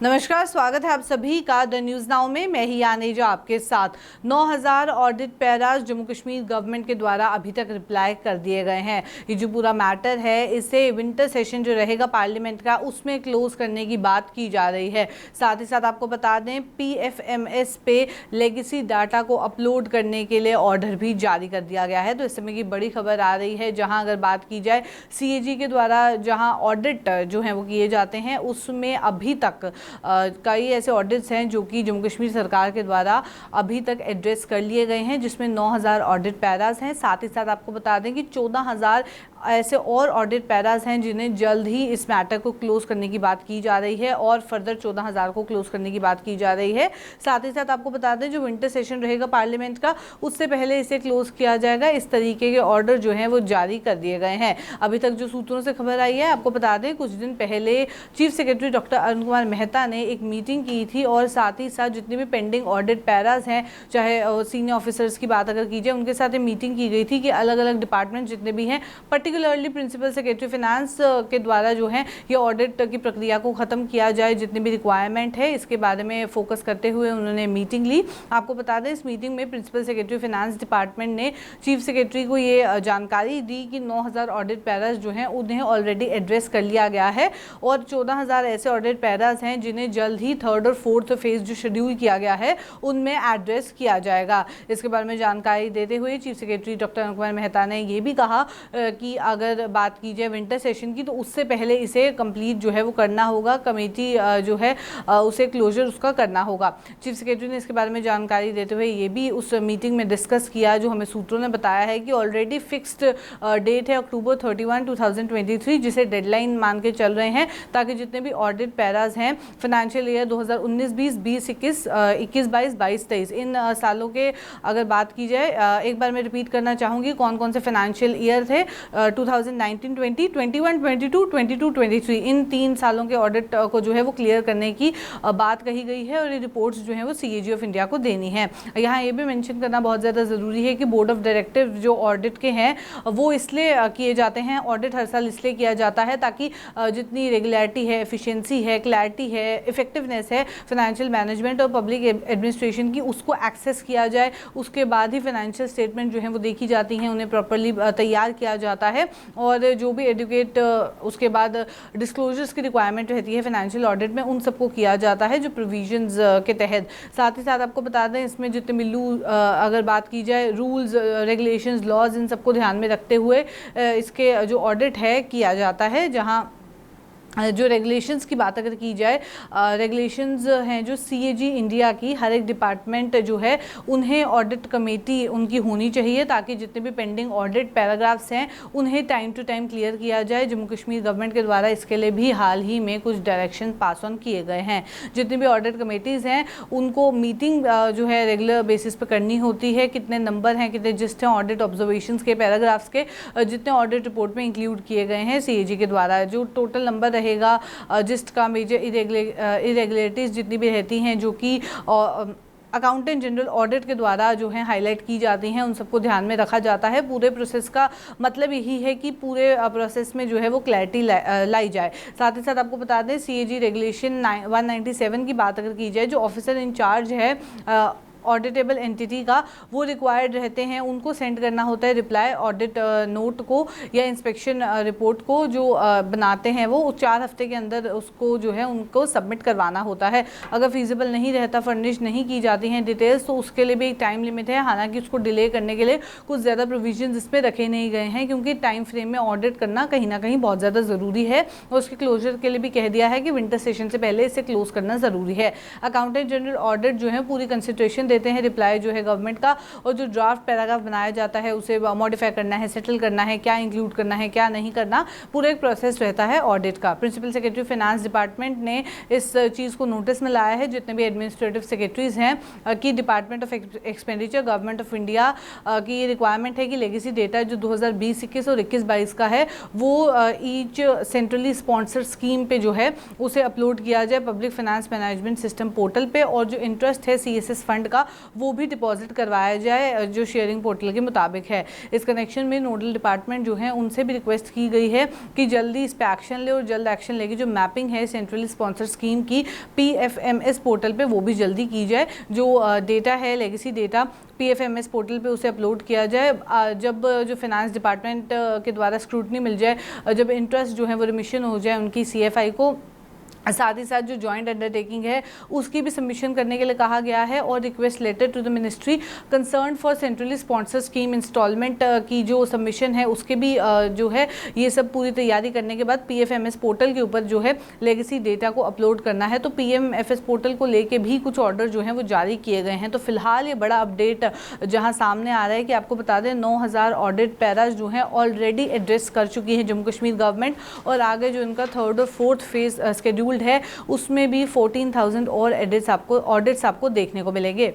नमस्कार, स्वागत है आप सभी का द न्यूज़ नाउ में। मैं ही आनेजा आपके साथ। 9000 audit paras Jammu Kashmir government के द्वारा अभी तक रिप्लाई कर दिए गए हैं। ये जो पूरा मैटर है, इसे विंटर सेशन जो रहेगा पार्लियामेंट का, उसमें क्लोज करने की बात की जा रही है। साथ ही साथ आपको बता दें, PFMS पे लेगेसी डाटा को अपलोड करने के लिए ऑर्डर भी जारी कर दिया गया है। तो इस समय की बड़ी खबर आ रही है, जहाँ अगर बात की जाए CAG के द्वारा जहाँ ऑडिट जो है वो किए जाते हैं, उसमें अभी तक कई ऐसे ऑडिट्स हैं जो कि जम्मू कश्मीर सरकार के द्वारा अभी तक एड्रेस कर लिए गए हैं, जिसमें 9000 ऑडिट पैराज हैं। साथ ही साथ आपको बता दें कि 14000 ऐसे और ऑडिट पैराज हैं जिन्हें जल्द ही इस मैटर को क्लोज करने की बात की जा रही है और फर्दर 14000 को क्लोज करने की बात की जा रही है। साथ ही साथ आपको बता दें, जो विंटर सेशन रहेगा पार्लियामेंट का, उससे पहले इसे क्लोज किया जाएगा। इस तरीके के ऑर्डर जो हैं वो जारी कर दिए गए हैं। अभी तक जो सूत्रों से खबर आई है, आपको बता दें, कुछ दिन पहले chief secretary doctor Arun Kumar Mehta ने एक मीटिंग की थी और साथ ही साथ जितने भी पेंडिंग ऑडिट पैराज हैं, चाहे सीनियर ऑफिसर्स की बात अगर की जाए, उनके साथ मीटिंग की गई थी कि अलग अलग डिपार्टमेंट जितने भी हैं, पर्टिकुलरली प्रिंसिपल सेक्रेटरी फाइनेंस के द्वारा जो है ये ऑडिट की प्रक्रिया को ख़त्म किया जाए, जितनी भी रिक्वायरमेंट है इसके बारे में फोकस करते हुए उन्होंने मीटिंग ली। आपको बता दें, इस मीटिंग में प्रिंसिपल सेक्रेटरी फाइनेंस डिपार्टमेंट ने चीफ सेक्रेटरी को ये जानकारी दी कि 9000 ऑडिट पैराज जो हैं उन्हें ऑलरेडी एड्रेस कर लिया गया है और 14000 ऐसे ऑडिट पैराज हैं जिन्हें जल्द ही 3rd और 4th फेज जो शेड्यूल किया गया है उनमें एड्रेस किया जाएगा। इसके बारे में जानकारी देते हुए chief secretary doctor Arun Kumar Mehta ने ये भी कहा कि अगर बात की जाए विंटर सेशन की, तो उससे पहले इसे कंप्लीट जो है वो करना होगा, कमेटी जो है उसे क्लोजर उसका करना होगा। चीफ सेक्रेटरी ने इसके बारे में जानकारी देते हुए ये भी उस मीटिंग में डिस्कस किया, जो हमें सूत्रों ने बताया है कि ऑलरेडी फिक्स्ड डेट है October 31, 2023, जिसे डेडलाइन मान के चल रहे हैं, ताकि जितने भी ऑडिट पैराज हैं फाइनेंशियल ईयर 2019-20, 20-21, 21-22, 22-23 इन सालों के अगर बात की जाए, एक बार मैं रिपीट करना चाहूँगी कौन कौन से फाइनेंशियल ईयर थे। 2019-20, 21-22, 22-23 इन 3 सालों के ऑडिट को जो है वो क्लियर करने की बात कही गई है और ये रिपोर्ट्स जो है वो CAG ऑफ इंडिया को देनी है। यहाँ ये भी मेंशन करना बहुत ज़्यादा ज़रूरी है कि बोर्ड ऑफ डायरेक्टर जो ऑडिट के हैं वो इसलिए किए जाते हैं, ऑडिट हर साल इसलिए किया जाता है ताकि जितनी रेगुलरिटी है, एफिशिएंसी है, क्लैरिटी है, इफेक्टिवनेस है फाइनेंशियल मैनेजमेंट और पब्लिक एडमिनिस्ट्रेशन की, उसको एक्सेस किया जाए। उसके बाद ही फाइनेंशियल स्टेटमेंट जो है वो देखी जाती हैं, उन्हें प्रॉपर्ली तैयार किया जाता है और जो भी एडुकेट उसके बाद डिस्क्लोजर्स की रिक्वायरमेंट रहती है फाइनेंशियल ऑडिट में, उन सबको किया जाता है जो प्रोविजंस के तहत। साथ ही साथ आपको बता दें, इसमें जितने भी अगर बात की जाए रूल्स, रेगुलेशंस, लॉज, इन सबको ध्यान में रखते हुए इसके जो ऑडिट है किया जाता है। जहाँ जो रेगुलेशंस की बात अगर की जाए, रेगुलेशंस हैं जो CAG इंडिया की, हर एक डिपार्टमेंट जो है उन्हें ऑडिट कमेटी उनकी होनी चाहिए, ताकि जितने भी पेंडिंग ऑडिट पैराग्राफ्स हैं उन्हें टाइम टू टाइम क्लियर किया जाए। जम्मू कश्मीर गवर्नमेंट के द्वारा इसके लिए भी हाल ही में कुछ डायरेक्शन पास ऑन किए गए हैं। जितनी भी ऑडिट कमेटीज़ हैं उनको मीटिंग जो है रेगुलर बेसिस पर करनी होती है। कितने नंबर हैं, कितने जिस्ट हैं ऑडिट ऑब्जर्वेशंस के, पैराग्राफ्स के, जितने ऑडिट रिपोर्ट में इंक्लूड किए गए हैं CAG के द्वारा, जो टोटल नंबर रहेगा जिस्ट का, मेजर इरेगुलरिटीज़ जितनी भी रहती हैं जो कि अकाउंटेंट जनरल ऑडिट के द्वारा जो है हाईलाइट की जाती हैं, उन सबको ध्यान में रखा जाता है। पूरे प्रोसेस का मतलब यही है कि पूरे प्रोसेस में जो है वो क्लैरिटी लाई जाए। साथ ही साथ आपको बता दें, CAG रेगुलेशन 197 की बात अगर की जाए, जो ऑफिसर इंचार्ज है ऑडिटेबल एंटिटी का, वो रिक्वायर्ड रहते हैं, उनको सेंड करना होता है रिप्लाई ऑडिट नोट को या इंस्पेक्शन रिपोर्ट को जो बनाते हैं, वो 4 हफ्ते के अंदर उसको जो है उनको सबमिट करवाना होता है। अगर फिजिबल नहीं रहता, फर्निश नहीं की जाती हैं डिटेल्स, तो उसके लिए भी एक टाइम लिमिट है। हालांकि उसको डिले करने के लिए कुछ ज़्यादा प्रोविजन इसमें रखे नहीं गए हैं, क्योंकि टाइम फ्रेम में ऑडिट करना कहीं ना कहीं बहुत ज़्यादा ज़रूरी है और उसके क्लोजर के लिए भी कह दिया है कि विंटर सेशन से पहले इसे क्लोज करना ज़रूरी है। अकाउंटेंट जनरल ऑडिट जो है पूरी कंसिडरेशन देते हैं रिप्लाई जो है गवर्नमेंट का, और जो ड्राफ्ट पैराग्राफ बनाया जाता है उसे मॉडिफाई करना है, सेटल करना है, क्या इंक्लूड करना है, क्या नहीं करना, पूरा एक प्रोसेस रहता है ऑडिट का। प्रिंसिपल सेक्रेटरी फाइनेंस डिपार्टमेंट ने इस चीज़ को नोटिस में लाया है, जितने भी एडमिनिस्ट्रेटिव सेक्रेटरीज हैं कि department of expenditure government of India की रिक्वायरमेंट है कि लेगेसी डेटा जो 2020-21 और 21-22 का है वो ईच सेंट्रली स्पॉन्सर्ड स्कीम पे जो है उसे अपलोड किया जाए public finance management system portal पे, और जो इंटरेस्ट है CSS फंड का का वो भी डिपॉजिट करवाया जाए जो शेयरिंग पोर्टल के मुताबिक है। इस कनेक्शन में नोडल डिपार्टमेंट जो है उनसे भी रिक्वेस्ट की गई है कि जल्दी इस पर एक्शन ले और जल्द एक्शन लेके जो मैपिंग है सेंट्रली स्पॉन्सर स्कीम की PFMS पोर्टल पे वो भी जल्दी की जाए। जो डेटा है लेगेसी डेटा PFMS पोर्टल पे उसे अपलोड किया जाए। जब जो फाइनेंस डिपार्टमेंट के द्वारा स्क्रूटनी मिल जाए, जब इंटरेस्ट जो है वो रिमिशन हो जाए उनकी CFI को, साथ ही साथ जो जॉइंट अंडरटेकिंग है उसकी भी सबमिशन करने के लिए कहा गया है और request letter to the ministry concern for centrally sponsor scheme instalment की जो सबमिशन है उसके भी जो है ये सब पूरी तैयारी करने के बाद PFMS पोर्टल के ऊपर जो है लेगेसी डेटा को अपलोड करना है। तो PMFS पोर्टल को लेके भी कुछ ऑर्डर जो हैं वो जारी किए गए हैं। तो फिलहाल ये बड़ा अपडेट जहां सामने आ रहा है कि आपको बता दें 9000 ऑडिट पैराज जो हैं ऑलरेडी एड्रेस कर चुकी है जम्मू कश्मीर गवर्नमेंट, और आगे जो इनका 3rd और 4th फेज शेड्यूल्ड है उसमें भी 14,000 और ऑडिट्स आपको देखने को मिलेंगे।